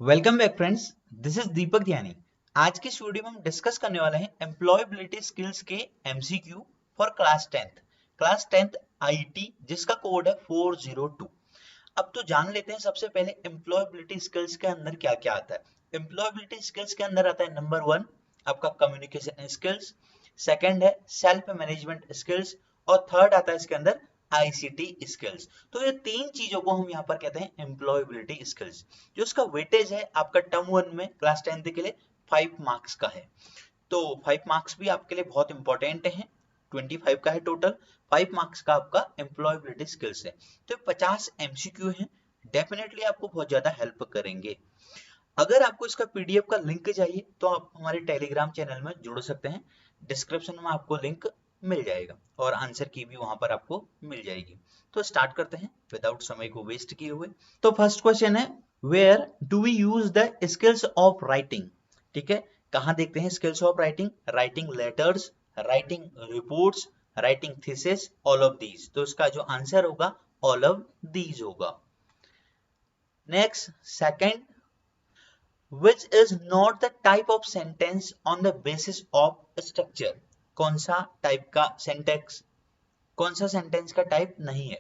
Welcome back friends, this is Deepak Dhyani. आज के इस वीडियो में हम डिस्कस करने वाले हैं एम्प्लॉयबिलिटी स्किल्स के MCQ for class 10th IT, जिसका कोड है 402। अब तो जान लेते हैं सबसे पहले एम्प्लॉयबिलिटी स्किल्स के अंदर क्या क्या आता है। एम्प्लॉयबिलिटी स्किल्स के अंदर आता है नंबर 1 आपका कम्युनिकेशन स्किल्स, सेकंड है सेल्फ मैनेजमेंट स्किल्स और थर्ड आता है इसके अंदर आईसीटी स्किल्स। तो ये तीन चीजों को हम यहाँ पर कहते हैं एम्प्लॉयबिलिटी स्किल्स। जो इसका वेटेज है आपका टर्म 1 में क्लास 10th के लिए 5 मार्क्स का है। तो 5 मार्क्स भी आपके लिए बहुत इंपॉर्टेंट है। 25 का है टोटल, 5 मार्क्स का आपका एम्प्लॉयबिलिटी स्किल्स है। तो 50 एमसीक्यू है, डेफिनेटली आपको बहुत ज्यादा हेल्प करेंगे। अगर आपको इसका पीडीएफ का लिंक चाहिए तो आप हमारे टेलीग्राम चैनल में जुड़ सकते हैं। डिस्क्रिप्शन में आपको लिंक मिल जाएगा और आंसर की भी वहां पर आपको मिल जाएगी। तो स्टार्ट करते हैं विदाउट समय को वेस्ट किए हुए। तो फर्स्ट क्वेश्चन है, where do we use the skills of writing. ठीक है, कहाँ देखते हैं skills of writing? Writing letters, writing reports, writing thesis, all of these. तो इसका जो आंसर होगा ऑल ऑफ दीज होगा। Next, second, which is not the type of sentence on the basis of structure। कौन सा टाइप का sentence, कौन सा सेंटेंस का टाइप नहीं है?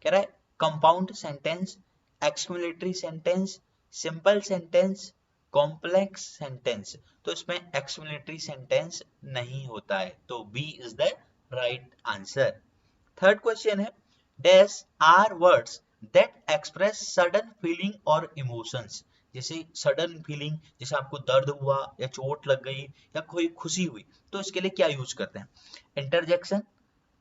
कह रहा है compound sentence, exclamatory sentence, simple sentence, complex sentence. तो इसमें एक्सक्लेमेटरी सेंटेंस नहीं होता है, तो B is the right answer. Third question है, dash are words that express sudden feeling और इमोशंस। जैसे सडन फीलिंग, जैसे आपको दर्द हुआ या चोट लग गई या कोई खुशी हुई, तो इसके लिए क्या यूज करते हैं? Interjection,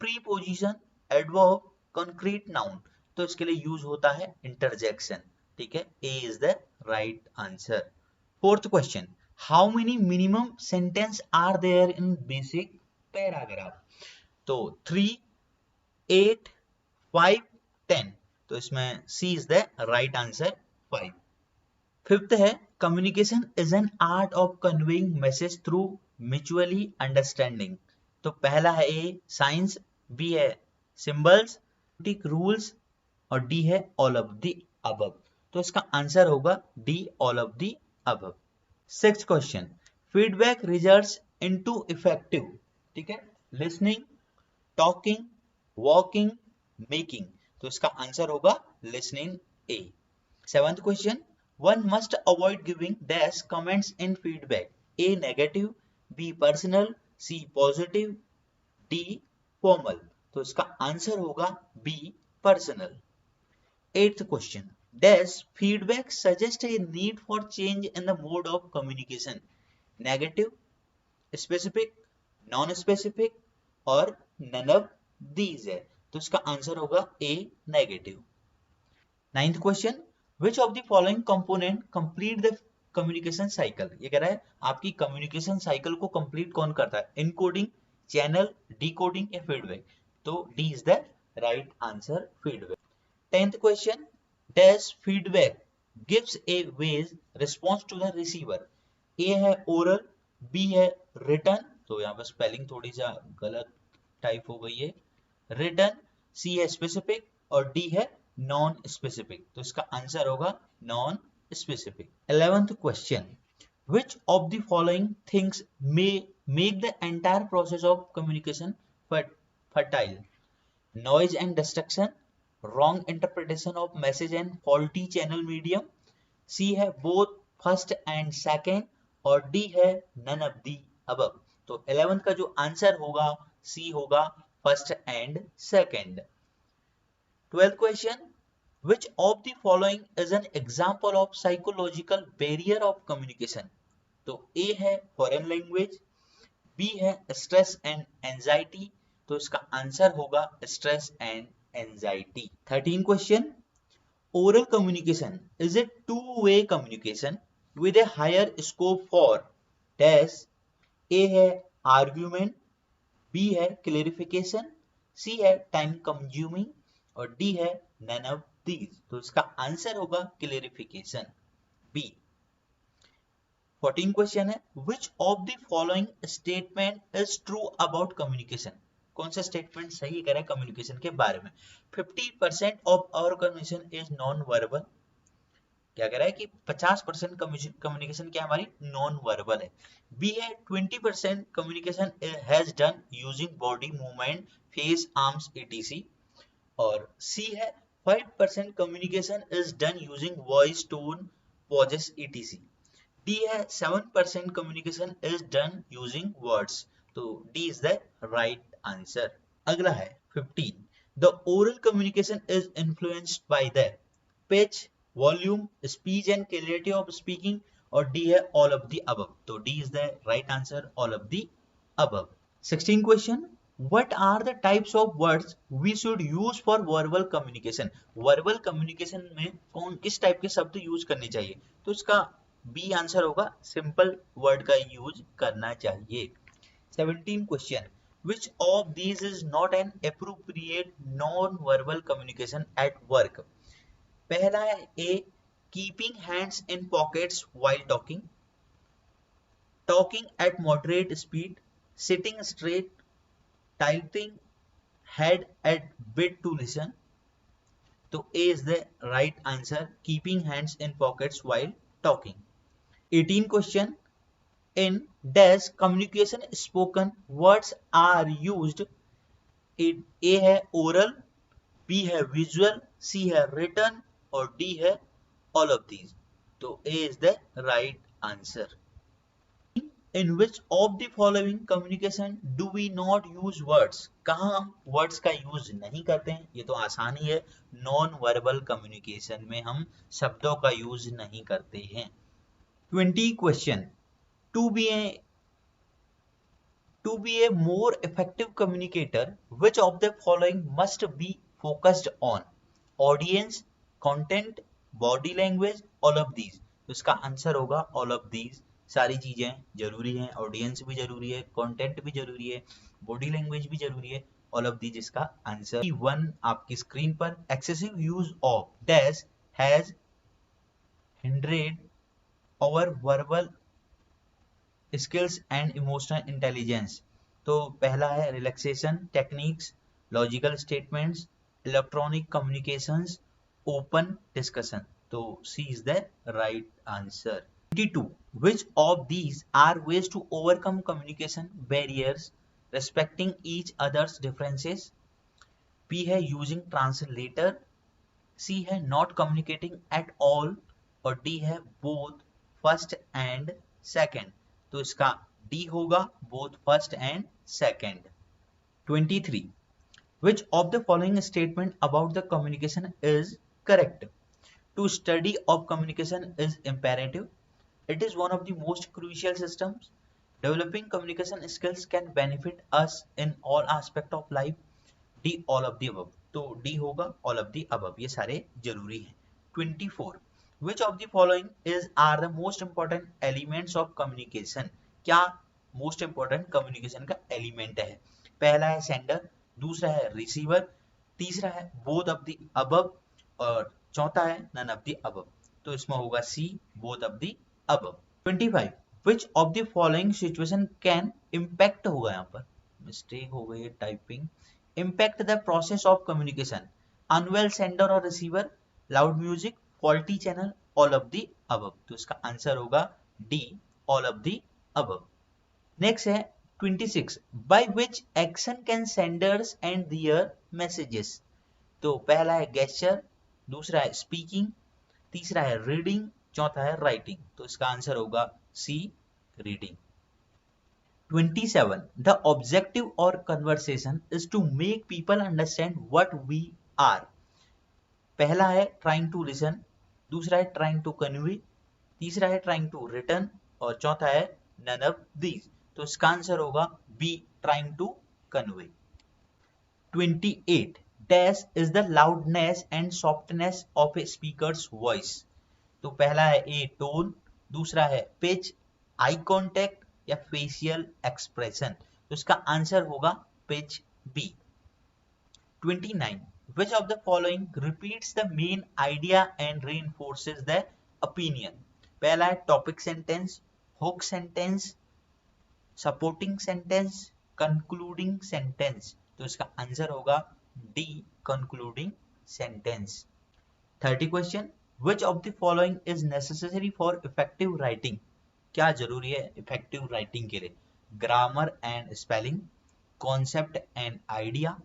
preposition, adverb, concrete noun. तो इसके लिए यूज होता है इंटरजेक्शन। ठीक है, A is the right answer. Fourth question, how many minimum sentence are there in basic paragraph? तो 3, 8, 5, 10। तो इसमें C is the right answer, 5। Fifth है, communication is an art of conveying message through mutually understanding. तो पहला है A science, B है symbols, rules और D है ऑल ऑफ द अबव। तो इसका आंसर होगा D, all of the above. Sixth question, feedback results into effective. ठीक है, लिसनिंग, टॉकिंग, वॉकिंग, मेकिंग। तो इसका आंसर होगा listening, A. Seventh question, one must avoid giving dash comments in feedback: A negative, B personal, C positive, D formal। तो इसका answer होगा B personal। Eighth question, dash feedback suggest a need for change in the mode of communication: negative, specific, non specific और none of these है। तो इसका answer होगा A negative। Ninth question, which of the following component complete the communication cycle. ये कह रहा है आपकी कम्युनिकेशन साइकिल को कंप्लीट कौन करता है? इनकोडिंग, चैनल, डिकोडिंग या फीडबैक। तो D is the right answer, feedback. Tenth question, dash feedback gives a vague response to the receiver. A है ओरल, बी है रिटर्न, तो यहाँ पर स्पेलिंग थोड़ी सा गलत टाइप हो गई है, रिटर्न, सी है स्पेसिफिक और डी है नॉन स्पेसिफिक। तो इसका आंसर होगा non specific. 11th question, which of the following things may make the entire process of communication fertile: noise and distraction, wrong interpretation of message and faulty channel medium, C है both first and second और D है none of the above। तो 11th का जो answer होगा C होगा first and second. 12th question, which of the following is an example of psychological barrier of communication? तो A है foreign language, B है stress and anxiety, तो इसका आंसर होगा stress and anxiety। 13 question, oral communication is a two-way communication with a higher scope for dash। A है argument, B है clarification, C है time consuming और D है none of these। तो इसका आंसर होगा क्लेरिफिकेशन, बी। 14 क्वेश्चन है, विच of the following statement is true about communication. कौन सा स्टेटमेंट सही कह रहा है कम्युनिकेशन के बारे में? 50% of our communication is non verbal, क्या कह रहा है कि 50% कम्युनिकेशन क्या हमारी नॉन वर्बल है। बी है 20% communication has done using body movement, face, arms, etc। और सी है 5% communication is done using voice, tone, pauses, etc। D है 7% communication is done using words. तो D is the right answer. अगला है 15, the oral communication is influenced by the pitch, volume, speech and clarity of speaking. और D है all of the above. तो D is the right answer, all of the above. 16 question, what are the types of words we should use for verbal communication? Verbal communication में कौन किस type के शब्द use करने चाहिए? तो इसका बी आंसर होगा, सिंपल वर्ड का यूज करना चाहिए। 17 question, which of these is not an appropriate non-verbal communication at work? पहला है ए, keeping hands in pockets while talking, talking at moderate speed, sitting straight, tilting head at bit to listen। तो A is the right answer, keeping hands in pockets while talking। 18 question, in dash communication spoken words are used? A है oral, B है visual, C है written और D है all of these। तो A is the right answer। In which of the following communication do we not use words? कहाँ हम words का use नहीं करते हैं? ये तो आसान ही है, नॉन वर्बल कम्युनिकेशन में हम शब्दों का यूज नहीं करते हैं। 20 question, to be a more effective communicator, which of the following must be focused on? Audience, content, body language, all of these। तो इसका आंसर होगा all of these। सारी चीजें जरूरी हैं, ऑडियंस भी जरूरी है, कंटेंट भी जरूरी है, बॉडी लैंग्वेज भी जरूरी है, ऑल ऑफ दीज इसका आंसर। 1 आपकी स्क्रीन पर, excessive use of dash has hindered our verbal skills and emotional intelligence. तो पहला है relaxation techniques, logical statements, electronic communications, open discussion. तो C is the right answer. 22, which of these are ways to overcome communication barriers respecting each other's differences? B है using translator, C है not communicating at all और D है both first and second। तो इसका D होगा, both first and second। 23, which of the following statement about the communication is correct? To study of communication is imperative. It is one of the most crucial systems. Developing communication skills can benefit us in all aspect of life. D all of the above। तो D होगा all of the above, ये सारे जरूरी हैं। 24, which of the following are the most important elements of communication? क्या most important communication का element है? पहला है sender, दूसरा है receiver, तीसरा है both of the above और चौथा है none of the above। तो इसमें होगा C both of the above। 25, which of the following situation can impact होगा, यहाँ पर मिस्टेक हो गई है typing, impact the process of communication? Unwell sender और receiver, loud music, faulty channel, all of the above। तो इसका आंसर होगा D all of the above। Next है 26, by which action can senders and their messages? तो पहला है gesture, दूसरा है speaking, तीसरा है रीडिंग, चौथा है राइटिंग। तो इसका आंसर होगा सी रीडिंग। 27, द ऑब्जेक्टिव और conversation is to make people understand what we are. पहला है ट्राइंग टू लिसन, दूसरा है ट्राइंग टू कन्वे, तीसरा है ट्राइंग टू रिटर्न और चौथा है नन ऑफ दीज। तो इसका आंसर होगा B trying to convey. 28, dash is the loudness and softness of a speaker's voice. तो पहला है ए टोन, दूसरा है पिच, आई कॉन्टेक्ट या फेशियल एक्सप्रेशन। तो इसका आंसर होगा pitch B. 29, which of the following repeats the main idea and reinforces the opinion? पहला है topic sentence, hook sentence, supporting sentence, concluding sentence. तो इसका आंसर होगा D concluding sentence. 30 question, which of the following is necessary for effective writing, क्या जरूरी है effective writing के लिए? Grammar and spelling, concept and idea,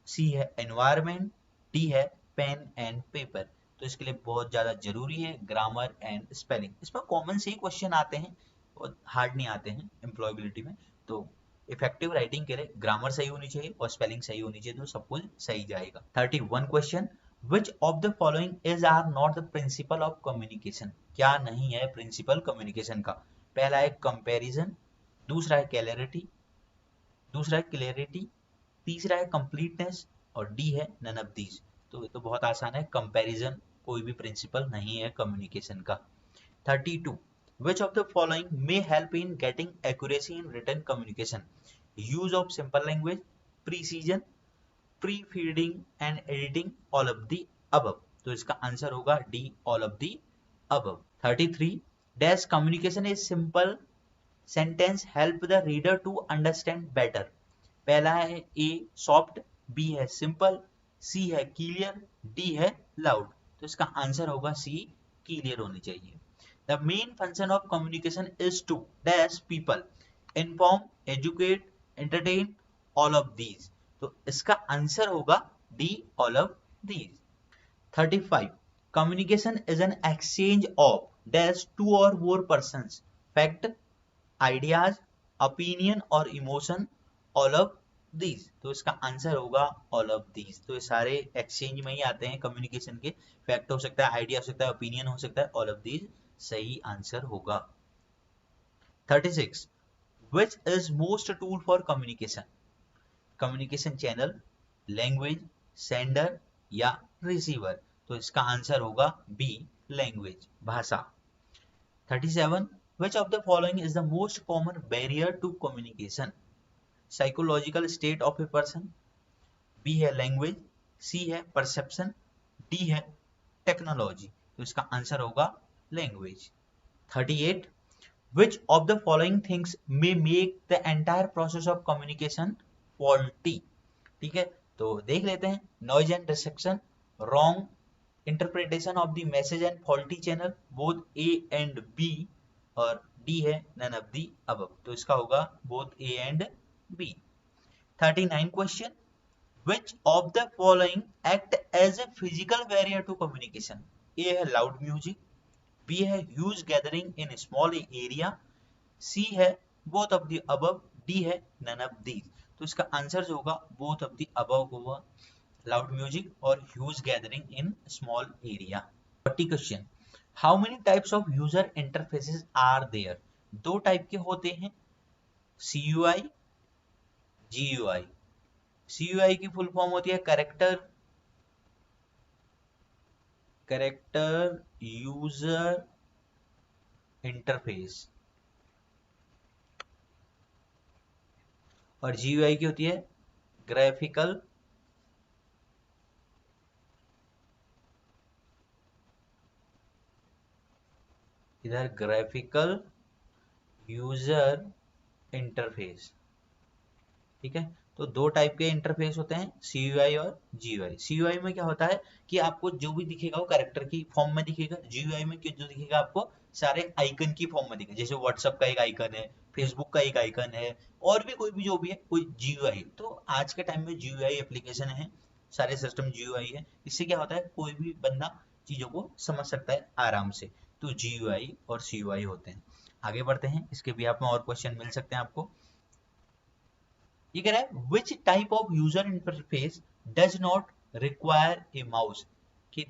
C है environment, D है पेन एंड पेपर। तो इसके लिए बहुत ज्यादा जरूरी है ग्रामर एंड स्पेलिंग। इसमें कॉमन से ही क्वेश्चन आते हैं और हार्ड नहीं आते हैं एम्प्लॉयबिलिटी में। तो इफेक्टिव राइटिंग के लिए ग्रामर सही होनी चाहिए और स्पेलिंग सही होनी चाहिए, तो सब कुछ सही जाएगा। 31 question, which of the following is or not the principle of communication, क्या नहीं है प्रिंसिपल कम्युनिकेशन का? पहला है कंपैरिजन, दूसरा है क्लैरिटी, तीसरा है कंप्लीटनेस और डी है नन ऑफ दीज। तो ये तो बहुत आसान है, कंपैरिजन कोई भी प्रिंसिपल नहीं है कम्युनिकेशन का। 32, which of the following may help in getting accuracy in written communication? Use of simple language, precision, pre-feeding and editing, all of the above। तो इसका आंसर होगा D, all of the above। 33, dash communication is simple sentence help the reader to understand better। पहला है ए soft, B है simple, सी है clear, D है loud. तो इसका आंसर होगा सी, क्लियर होनी चाहिए। The main function of communication is to dash people, inform, educate, entertain, all of these. तो इसका आंसर होगा D, all of these. 35, communication is an exchange of dash two और more persons, fact, ideas, opinion और emotion, all of these. तो इसका answer होगा all of these. तो ये सारे एक्सचेंज में ही आते हैं कम्युनिकेशन के, फैक्ट हो सकता है, आइडिया हो सकता है, ओपिनियन हो सकता है, ऑल ऑफ दीज सही आंसर होगा। 36, which is most tool for communication, communication channel, language, sender या रिसीवर। तो इसका आंसर होगा बी, लैंग्वेज, भाषा। 37, which of the following is the most common barrier to communication? Psychological state of a person, B है language, C है perception, D है technology। तो इसका आंसर होगा language। 38, which of the following things may make the entire process of communication faulty? ठीक है, तो देख लेते हैं। noise and distraction, wrong interpretation of the message and faulty channel, both A and B, और डी है none of the above. तो इसका होगा both A and B. 39 question, which of the following act as a physical barrier to communication? A है loud music, B है huge gathering in small area, C है both of the above, D है none of these. तो इसका answer जो होगा both of the above होगा, loud music और huge gathering in small area. 40 question, how many types of user interfaces are there? दो type के होते हैं, CUI, GUI। CUI की फुल फॉर्म होती है कैरेक्टर यूजर इंटरफेस, और GUI की होती है ग्राफिकल यूजर इंटरफेस। ठीक है, तो दो टाइप के इंटरफेस होते हैं, CUI और GUI। CUI में क्या होता है कि आपको जो भी दिखेगा वो कैरेक्टर की फॉर्म में दिखेगा, GUI में जो दिखेगा आपको सारे आइकन की फॉर्म में दिखेगा। जैसे व्हाट्सएप का एक आइकन है, फेसबुक का एक आइकन है, और भी कोई भी जो भी है कोई GUI। तो आज के टाइम में GUI एप्लीकेशन है, सारे सिस्टम GUI है। इससे क्या होता है कोई भी बंदा चीजों को समझ सकता है आराम से। तो GUI और CUI होते हैं। आगे बढ़ते हैं, इसके भी आप में और क्वेश्चन मिल सकते हैं आपको। ये कह रहा है which type of user interface does not require a mouse, कि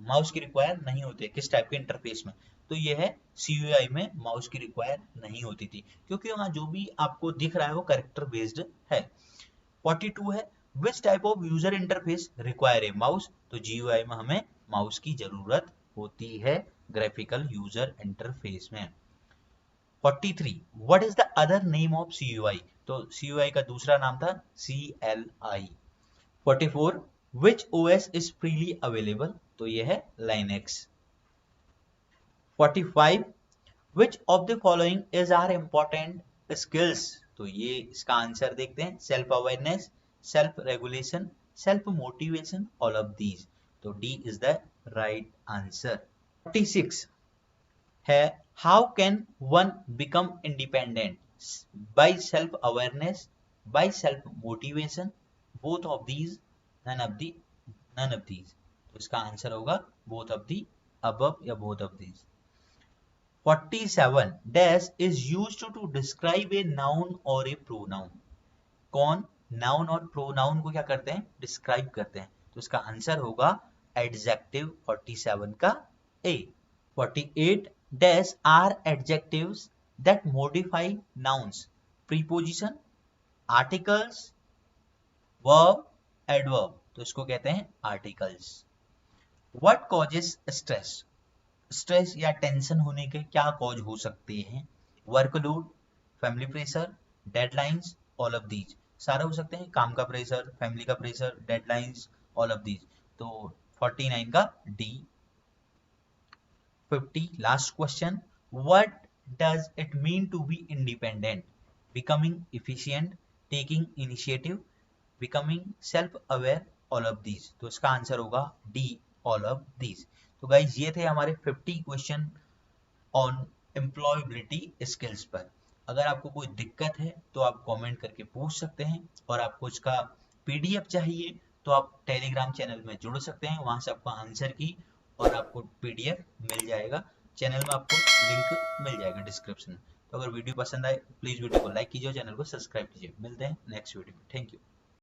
माउस की रिक्वायर नहीं होती है किस टाइप के इंटरफेस में? तो ये है CUI में माउस की रिक्वायर नहीं होती थी, क्योंकि वहां जो भी आपको दिख रहा है वो कैरेक्टर बेस्ड है। 42 है, which type of user interface require a mouse? तो GUI में हमें माउस की जरूरत होती है ग्राफिकल यूजर इंटरफेस में। 43, what is the other name of CUI? तो CUI का दूसरा नाम था CLI। 44, which OS is freely available? तो ये है Linux। 45, which of the following is our important skills? तो ये इसका आंसर देखते हैं, self awareness, self regulation, self motivation, all of these. तो D is the right answer. 46 है how can one become independent, by self awareness, by self motivation, both of these, none of these. तो इसका answer होगा both of the above या both of these. 47 dash is used to describe a noun और A pronoun. कौन noun और pronoun को क्या करते हैं, डिस्क्राइब करते हैं। तो इसका आंसर होगा एडजेक्टिव 47 का A. 48 dash are adjectives that modify nouns, preposition, articles, verb, adverb. तो इसको कहते हैं articles. What causes stress, stress या टेंशन होने के क्या कॉज हो सकते हैं। Workload, family pressure, deadlines, all of these. सारे हो सकते हैं, काम का प्रेशर, फैमिली का pressure, deadlines, all of these. तो 49 का D. 50 last question, what does it mean to be independent, becoming efficient, taking initiative, becoming self aware, all of these. तो इसका आंसर होगा डी, ऑल ऑफ दीज। तो guys ये थे हमारे 50 question on employability skills पर। अगर आपको कोई दिक्कत है तो आप कमेंट करके पूछ सकते हैं, और आपको इसका पीडीएफ चाहिए तो आप टेलीग्राम चैनल में जुड़ सकते हैं, वहां से आपको आंसर की और आपको पीडीएफ मिल जाएगा। चैनल में आपको लिंक मिल जाएगा डिस्क्रिप्शन में। तो अगर वीडियो पसंद आए प्लीज वीडियो को लाइक कीजिए और चैनल को सब्सक्राइब कीजिए। मिलते हैं नेक्स्ट वीडियो में। Thank you.